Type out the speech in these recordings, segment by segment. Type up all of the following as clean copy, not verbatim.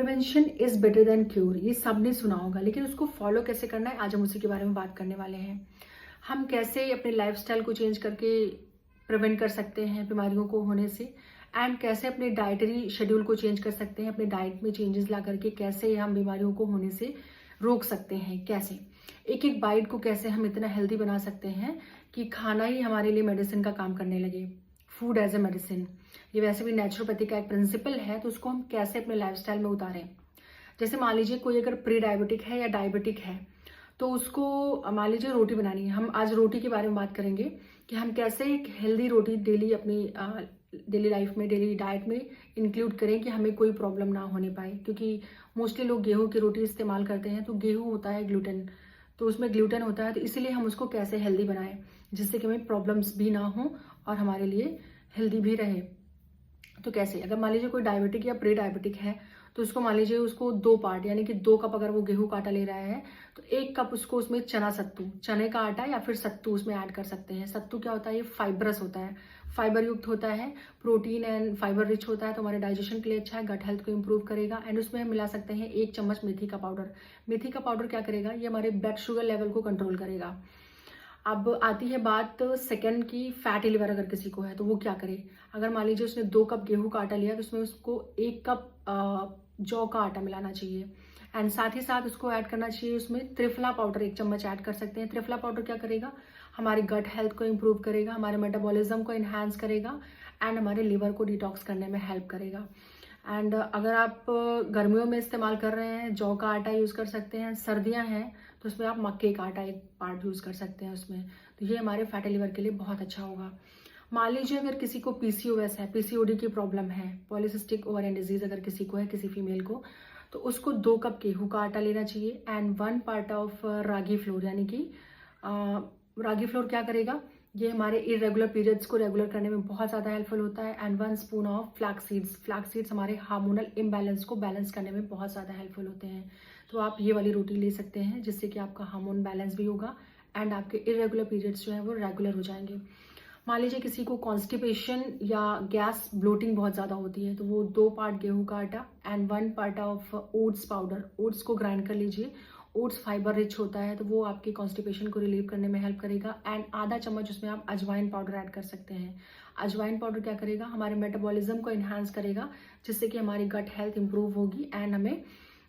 Prevention is better than cure, ये सबने सुना होगा, लेकिन उसको फॉलो कैसे करना है आज हम उसी के बारे में बात करने वाले हैं। हम कैसे अपने लाइफस्टाइल को चेंज करके प्रिवेंट कर सकते हैं बीमारियों को होने से, एंड कैसे अपने डाइटरी शेड्यूल को चेंज कर सकते हैं, अपने डाइट में चेंजेस ला करके कैसे हम बीमारियों को होने से रोक सकते हैं। कैसे एक एक बाइट को कैसे हम इतना हेल्दी बना सकते हैं कि खाना ही हमारे लिए मेडिसिन का काम करने लगे। फूड एज ए मेडिसिन, ये वैसे भी नेचुरोपैथी का एक प्रिंसिपल है, तो उसको हम कैसे अपने लाइफस्टाइल में उतारें। जैसे मान लीजिए कोई अगर प्री डायबिटिक है या डायबिटिक है, तो उसको मान लीजिए रोटी बनानी है। हम आज रोटी के बारे में बात करेंगे कि हम कैसे एक हेल्दी रोटी डेली अपनी डेली लाइफ में, डेली डाइट में इंक्लूड करें कि हमें कोई प्रॉब्लम ना होने पाए। क्योंकि मोस्टली लोग गेहूं की रोटी इस्तेमाल करते हैं, तो गेहूं होता है ग्लूटेन, तो उसमें ग्लूटेन होता है, तो इसीलिए हम उसको कैसे हेल्दी बनाएं जिससे कि हमें प्रॉब्लम्स भी ना हो और हमारे लिए हेल्दी भी रहे। तो कैसे, अगर मान लीजिए कोई डायबिटिक या प्री डायबिटिक है, तो उसको मान लीजिए उसको 2 पार्ट यानी कि 2 कप अगर वो गेहूं का आटा ले रहा है, तो 1 कप उसको उसमें चने का आटा या फिर सत्तू उसमें ऐड कर सकते हैं। सत्तू क्या होता है, ये फाइबरस होता है, फाइबर युक्त होता है, प्रोटीन एंड फाइबर रिच होता है, तो हमारे डाइजेशन के लिए अच्छा है, गट हेल्थ को इंप्रूव करेगा। एंड उसमें हम मिला सकते हैं 1 चम्मच मेथी का पाउडर। मेथी का पाउडर क्या करेगा, ये हमारे ब्लड शुगर लेवल को कंट्रोल करेगा। अब आती है बात सेकंड की, फैटी लिवर अगर किसी को है तो वो क्या करे। अगर मान लीजिए उसने 2 कप गेहूं का आटा लिया, तो उसमें उसको 1 कप जौ का आटा मिलाना चाहिए। एंड साथ ही साथ उसको ऐड करना चाहिए उसमें त्रिफला पाउडर, 1 चम्मच ऐड कर सकते हैं। त्रिफला पाउडर क्या करेगा, हमारे गट हेल्थ को इंप्रूव करेगा, हमारे मेटाबॉलिज्म को इन्हांस करेगा एंड हमारे लिवर को डिटॉक्स करने में हेल्प करेगा। एंड अगर आप गर्मियों में इस्तेमाल कर रहे हैं, जौ का आटा यूज़ कर सकते हैं। सर्दियां हैं तो उसमें आप मक्के का आटा 1 पार्ट यूज़ कर सकते हैं उसमें, तो ये हमारे फैटी लिवर के लिए बहुत अच्छा होगा। मान लीजिए अगर किसी को पीसीओएस है, पीसीओडी की प्रॉब्लम है, पॉलीसिस्टिक ओवरियन डिजीज अगर किसी को है, किसी फीमेल को, तो उसको 2 कप गेहूं का आटा लेना चाहिए and 1 part of ragi floor, यानी कि रागी फ्लोर क्या करेगा, ये हमारे इरेगुलर पीरियड्स को रेगुलर करने में बहुत ज़्यादा हेल्पफुल होता है। And 1 spoon of flax seeds, flax seeds हमारे हार्मोनल इम्बैलेंस को बैलेंस करने में बहुत ज़्यादा हेल्पफुल होते हैं। तो आप ये वाली रोटी ले सकते हैं जिससे कि आपका हार्मोन बैलेंस भी होगा एंड आपके इरेगुलर पीरियड्स जो है वो रेगुलर हो जाएंगे। मान लीजिए किसी को कॉन्स्टिपेशन या गैस ब्लोटिंग बहुत ज़्यादा होती है, तो वो 2 पार्ट गेहूं का आटा and 1 part of oats powder, oats को ग्राइंड कर लीजिए। ओट्स फाइबर रिच होता है, तो वो आपके कॉन्स्टिपेशन को रिलीव करने में हेल्प करेगा। एंड आधा चम्मच उसमें आप अजवाइन पाउडर ऐड कर सकते हैं। अजवाइन पाउडर क्या करेगा, हमारे मेटाबॉलिज्म को इन्हांस करेगा, जिससे कि हमारी गट हेल्थ इंप्रूव होगी एंड हमें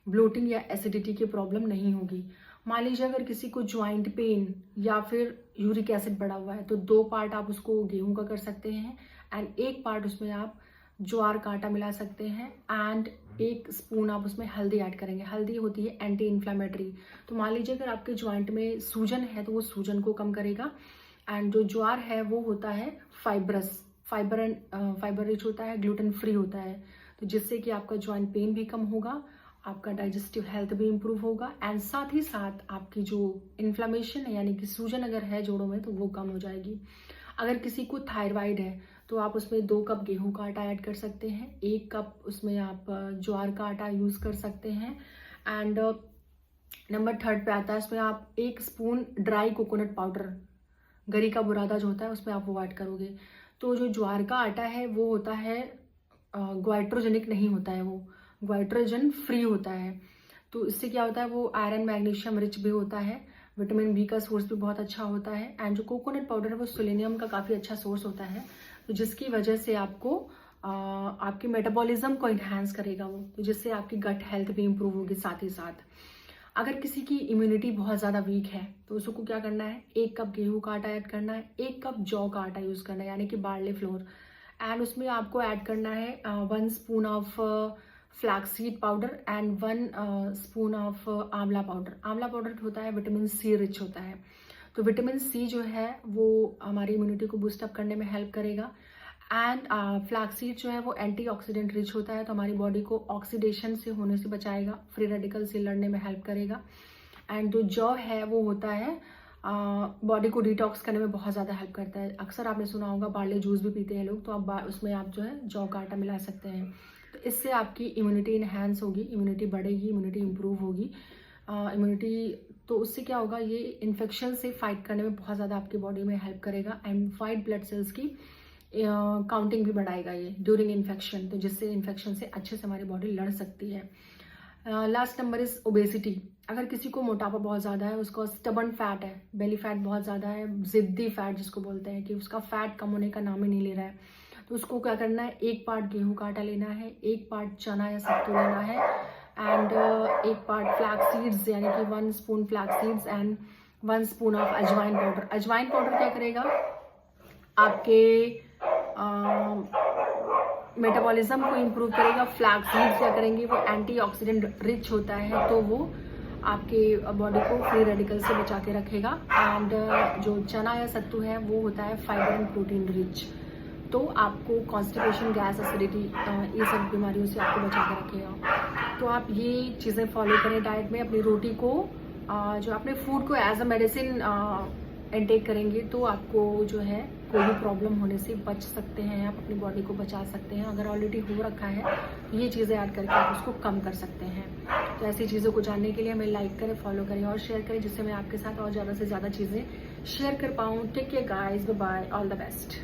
ब्लोटिंग या एसिडिटी की प्रॉब्लम नहीं होगी। मान लीजिए अगर किसी को ज्वाइंट पेन या फिर यूरिक एसिड बढ़ा हुआ है, तो 2 पार्ट आप उसको गेहूं का कर सकते हैं एंड 1 पार्ट उसमें आप ज्वार का आटा मिला सकते हैं एंड 1 स्पून आप उसमें हल्दी ऐड करेंगे। हल्दी होती है एंटी इन्फ्लेमेटरी, तो मान लीजिए अगर आपके ज्वाइंट में सूजन है तो वो सूजन को कम करेगा। एंड जो ज्वार है वो होता है फाइबरस, फाइबर रिच होता है, ग्लूटेन फ्री होता है, तो जिससे कि आपका ज्वाइंट पेन भी कम होगा, आपका डाइजेस्टिव हेल्थ भी इंप्रूव होगा एंड साथ ही साथ आपकी जो इन्फ्लेमेशन है यानी कि सूजन अगर है जोड़ों में तो वो कम हो जाएगी। अगर किसी को थायराइड है तो आप उसमें 2 कप गेहूं का आटा ऐड कर सकते हैं, 1 कप उसमें आप ज्वार का आटा यूज कर सकते हैं। एंड नंबर 3 पे आता है, उसमें आप 1 स्पून ड्राई कोकोनट पाउडर, गरी का बुरादा जो होता है उसमें आप वो ऐड करोगे। तो जो ज्वार का आटा है वो होता है ग्वाइट्रोजेनिक नहीं होता है, वो ग्वाइट्रोजन फ्री होता है, तो इससे क्या होता है, वो आयरन मैग्नीशियम रिच भी होता है, विटामिन बी का सोर्स भी बहुत अच्छा होता है। एंड जो कोकोनट पाउडर है वो सेलेनियम का काफ़ी अच्छा सोर्स होता है, तो जिसकी वजह से आपको आपके मेटाबॉलिज्म को इन्हांस करेगा वो, तो जिससे आपकी गट हेल्थ भी इंप्रूव होगी। साथ ही साथ अगर किसी की इम्यूनिटी बहुत ज़्यादा वीक है तो उसको क्या करना है, 1 कप गेहूं का आटा ऐड करना है, 1 कप जौ का आटा यूज़ करना है यानी कि बार्ले फ्लोर, एंड उसमें आपको ऐड करना है 1 spoon of flaxseed powder and 1 spoon of आंवला पाउडर। आंवला पाउडर होता है विटामिन सी रिच होता है, तो विटामिन सी जो है वो हमारी इम्यूनिटी को बूस्टअप करने में हेल्प करेगा। एंड फ्लैक्सीड जो है वो एंटीऑक्सीडेंट रिच होता है, तो हमारी बॉडी को ऑक्सीडेशन से होने से बचाएगा, फ्री रेडिकल से लड़ने में हेल्प करेगा। एंड जो जौ है वो होता है बॉडी को डिटॉक्स करने में बहुत ज़्यादा हेल्प करता है। अक्सर आपने सुना होगा बार्ले जूस भी पीते हैं लोग, तो आप उसमें आप जो है जौ का आटा मिला सकते हैं, तो इससे आपकी इम्यूनिटी इन्हांस होगी, इम्यूनिटी बढ़ेगी, इम्यूनिटी इंप्रूव होगी। इम्यूनिटी तो उससे क्या होगा, ये इन्फेक्शन से फाइट करने में बहुत ज़्यादा आपकी बॉडी में हेल्प करेगा एंड वाइट ब्लड सेल्स की काउंटिंग भी बढ़ाएगा ये ड्यूरिंग इन्फेक्शन, तो जिससे इन्फेक्शन से अच्छे से हमारी बॉडी लड़ सकती है। Last number is obesity. अगर किसी को मोटापा बहुत ज़्यादा है, उसको स्टबर्न फैट है, बेली फैट बहुत ज़्यादा है, ज़िद्दी फैट जिसको बोलते हैं कि उसका फैट कम होने का नाम ही नहीं ले रहा है, तो उसको क्या करना है, 1 पार्ट गेहूं का आटा लेना है, 1 पार्ट चना या सत्तू लेना है, एंड 1 पार्ट फ्लैक्स सीड्स यानी कि 1 spoon flax seeds and 1 spoon of अजवाइन पाउडर। अजवाइन पाउडर क्या करेगा, आपके मेटाबॉलिज्म को इम्प्रूव करेगा। फ्लैक्स सीड्स क्या करेंगे, वो एंटीऑक्सीडेंट रिच होता है, तो वो आपके बॉडी को फ्री रेडिकल से बचा के रखेगा। एंड जो चना या सत्तू है वो होता है फाइबर एंड प्रोटीन रिच, तो आपको कॉन्स्टिपेशन, गैस, एसिडिटी, ये सब बीमारियों से आपको बचा के रखेगा। तो आप ये चीज़ें फॉलो करें डाइट में। अपनी रोटी को जो अपने फूड को एज अ मेडिसिन इनटेक करेंगे तो आपको जो है कोई भी प्रॉब्लम होने से बच सकते हैं, आप अपनी बॉडी को बचा सकते हैं। अगर ऑलरेडी हो रखा है तो ये चीज़ें ऐड करके आप उसको कम कर सकते हैं। तो ऐसी चीज़ों को जानने के लिए हमें लाइक करें, फॉलो करें और शेयर करें, जिससे मैं आपके साथ और ज़्यादा से ज़्यादा चीज़ें शेयर कर पाऊँ। Take care guys, bye bye, all the best.